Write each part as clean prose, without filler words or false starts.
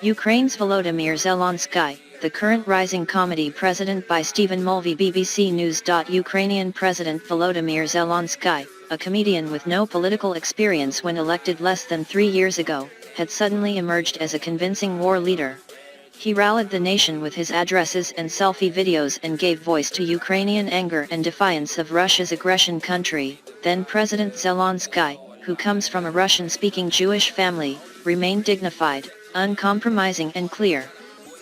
Ukraine's Volodymyr Zelensky, the current rising comedy president by Stephen Mulvey BBC News. Ukrainian President Volodymyr Zelensky, a comedian with no political experience when elected less than 3 years ago, had suddenly emerged as a convincing war leader. He rallied the nation with his addresses and selfie videos and gave voice to Ukrainian anger and defiance of Russia's aggression. Then President Zelensky, who comes from a Russian-speaking Jewish family, remained dignified, uncompromising and clear.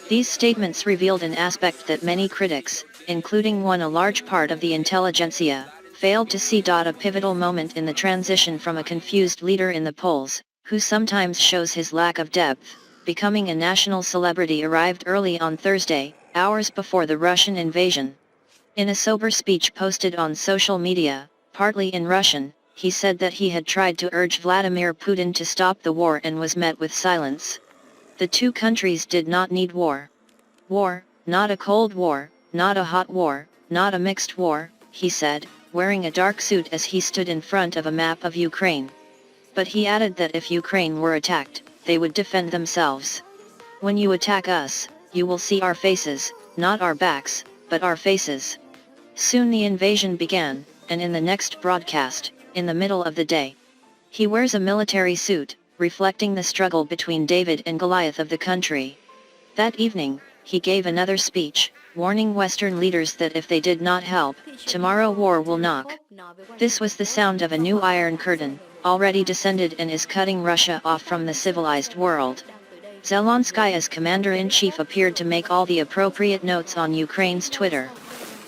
These statements revealed an aspect that many critics, including a large part of the intelligentsia, failed to see. A pivotal moment in the transition from a confused leader in the polls, who sometimes shows his lack of depth, becoming a national celebrity, arrived early on Thursday, hours before the Russian invasion. In a sober speech posted on social media, partly in Russian, he said that he had tried to urge Vladimir Putin to stop the war and was met with silence. The two countries did not need war. War, not a cold war, not a hot war, not a mixed war, he said, wearing a dark suit as he stood in front of a map of Ukraine. But he added that if Ukraine were attacked, they would defend themselves. When you attack us, you will see our faces, not our backs, but our faces. Soon the invasion began, and in the next broadcast, in the middle of the day, he wears a military suit, reflecting the struggle between David and Goliath of the country. That evening, he gave another speech, warning Western leaders that if they did not help, tomorrow war will knock. This was the sound of a new Iron Curtain, already descended and is cutting Russia off from the civilized world. Zelensky as commander-in-chief appeared to make all the appropriate notes on Ukraine's Twitter.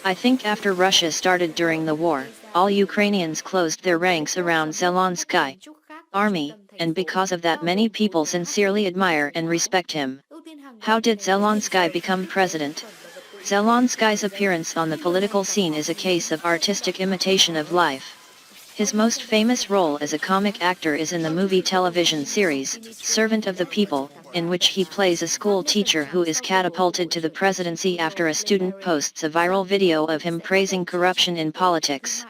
I think after Russia started during the war, all Ukrainians closed their ranks around Zelensky army, and because of that many people sincerely admire and respect him. How did Zelensky become president? Zelensky's appearance on the political scene is a case of artistic imitation of life. His most famous role as a comic actor is in the movie television series, Servant of the People, in which he plays a school teacher who is catapulted to the presidency after a student posts a viral video of him praising corruption in politics.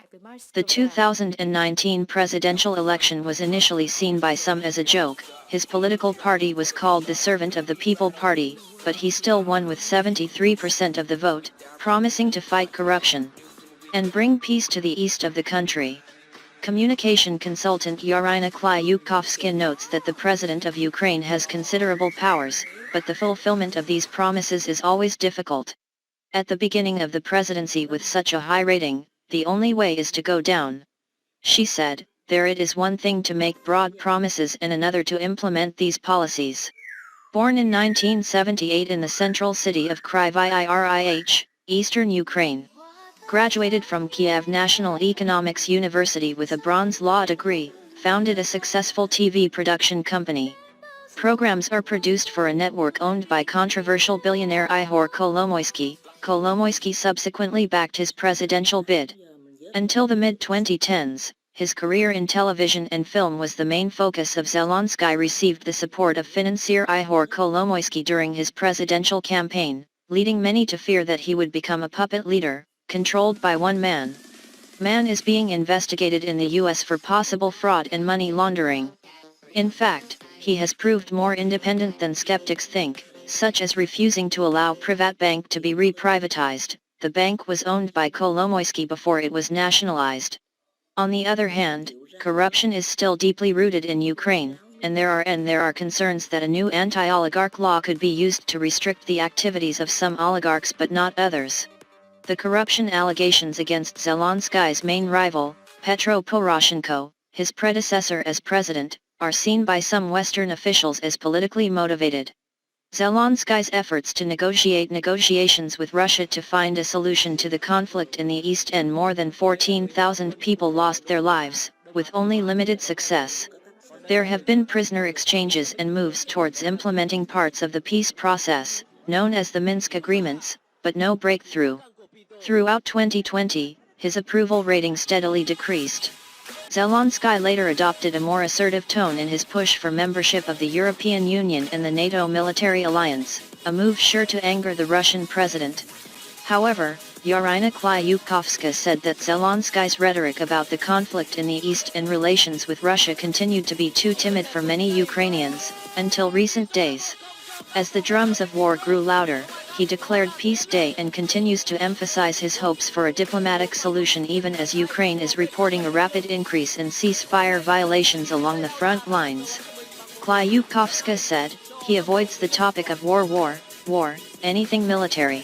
The 2019 presidential election was initially seen by some as a joke. His political party was called the Servant of the People Party, but he still won with 73% of the vote, promising to fight corruption and bring peace to the east of the country. Communication consultant Yarina Klyukovska notes that the president of Ukraine has considerable powers, but the fulfillment of these promises is always difficult. At the beginning of the presidency with such a high rating, the only way is to go down. She said, there it is one thing to make broad promises and another to implement these policies. Born in 1978 in the central city of Kryvyi Rih, eastern Ukraine. Graduated from Kiev National Economics University with a Bronze Law degree, founded a successful TV production company. Programs are produced for a network owned by controversial billionaire Ihor Kolomoisky. Kolomoisky subsequently backed his presidential bid. Until the mid-2010s, his career in television and film was the main focus of Zelensky. Received the support of financier Ihor Kolomoisky during his presidential campaign, leading many to fear that he would become a puppet leader, controlled by one man. Man is being investigated in the US for possible fraud and money laundering. In fact, he has proved more independent than skeptics think, such as refusing to allow Privatbank to be reprivatized. The bank was owned by Kolomoisky before it was nationalized. On the other hand, corruption is still deeply rooted in Ukraine, and there are concerns that a new anti-oligarch law could be used to restrict the activities of some oligarchs but not others. The corruption allegations against Zelensky's main rival, Petro Poroshenko, his predecessor as president, are seen by some Western officials as politically motivated. Zelensky's efforts to negotiate negotiations with Russia to find a solution to the conflict in the east, and more than 14,000 people lost their lives, with only limited success. There have been prisoner exchanges and moves towards implementing parts of the peace process, known as the Minsk Agreements, but no breakthrough. Throughout 2020, his approval rating steadily decreased. Zelensky later adopted a more assertive tone in his push for membership of the European Union and the NATO military alliance, a move sure to anger the Russian president. However, Yarina Klyukovska said that Zelensky's rhetoric about the conflict in the east and relations with Russia continued to be too timid for many Ukrainians, until recent days. As the drums of war grew louder, he declared Peace Day and continues to emphasize his hopes for a diplomatic solution even as Ukraine is reporting a rapid increase in ceasefire violations along the front lines. Klyukovska said, he avoids the topic of war, anything military.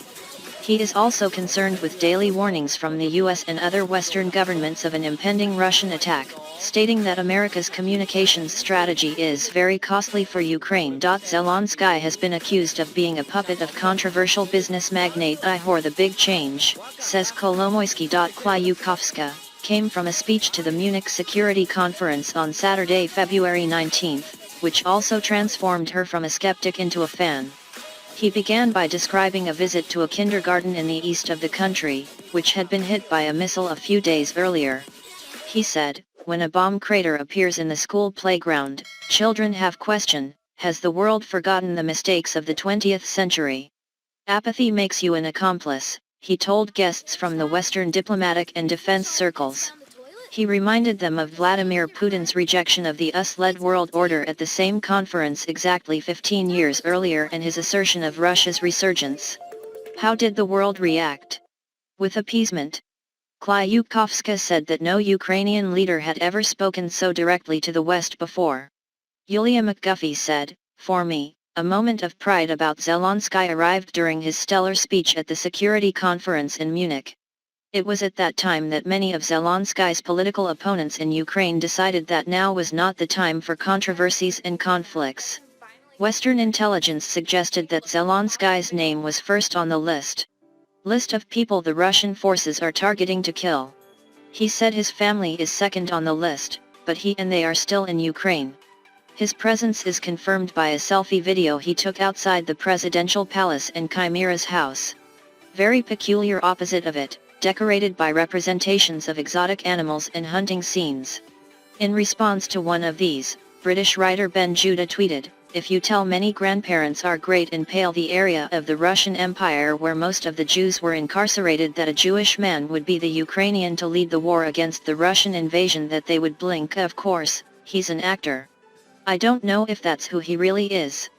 He is also concerned with daily warnings from the US and other Western governments of an impending Russian attack, stating that America's communications strategy is very costly for Ukraine. Zelensky has been accused of being a puppet of controversial business magnate Ihor the Big Change, says Kolomoisky. Klyukovska came from a speech to the Munich Security Conference on Saturday, February 19, which also transformed her from a skeptic into a fan. He began by describing a visit to a kindergarten in the east of the country, which had been hit by a missile a few days earlier. He said, when a bomb crater appears in the school playground, children have question, has the world forgotten the mistakes of the 20th century? Apathy makes you an accomplice, he told guests from the Western diplomatic and defense circles. He reminded them of Vladimir Putin's rejection of the US-led world order at the same conference exactly 15 years earlier and his assertion of Russia's resurgence. How did the world react? With appeasement. Klyukovska said that no Ukrainian leader had ever spoken so directly to the West before. Yulia McGuffey said, for me, a moment of pride about Zelensky arrived during his stellar speech at the Security Conference in Munich. It was at that time that many of Zelensky's political opponents in Ukraine decided that now was not the time for controversies and conflicts. Western intelligence suggested that Zelensky's name was first on the list of people the Russian forces are targeting to kill. He said his family is second on the list, but he and they are still in Ukraine. His presence is confirmed by a selfie video he took outside the presidential palace and Chimera's house. Very peculiar opposite of it, decorated by representations of exotic animals and hunting scenes. In response to one of these, British writer Ben Judah tweeted, if you tell many grandparents are great and pale the area of the Russian Empire where most of the Jews were incarcerated that a Jewish man would be the Ukrainian to lead the war against the Russian invasion that they would blink. Of course, he's an actor. I don't know if that's who he really is.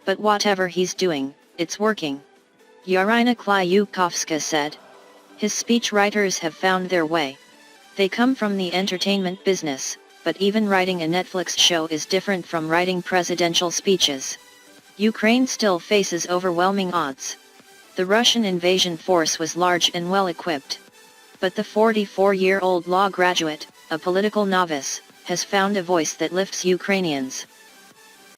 But whatever he's doing, it's working. Yarina Klyukovska said. His speechwriters have found their way. They come from the entertainment business, but even writing a Netflix show is different from writing presidential speeches. Ukraine still faces overwhelming odds. The Russian invasion force was large and well equipped. But the 44-year-old law graduate, a political novice, has found a voice that lifts Ukrainians.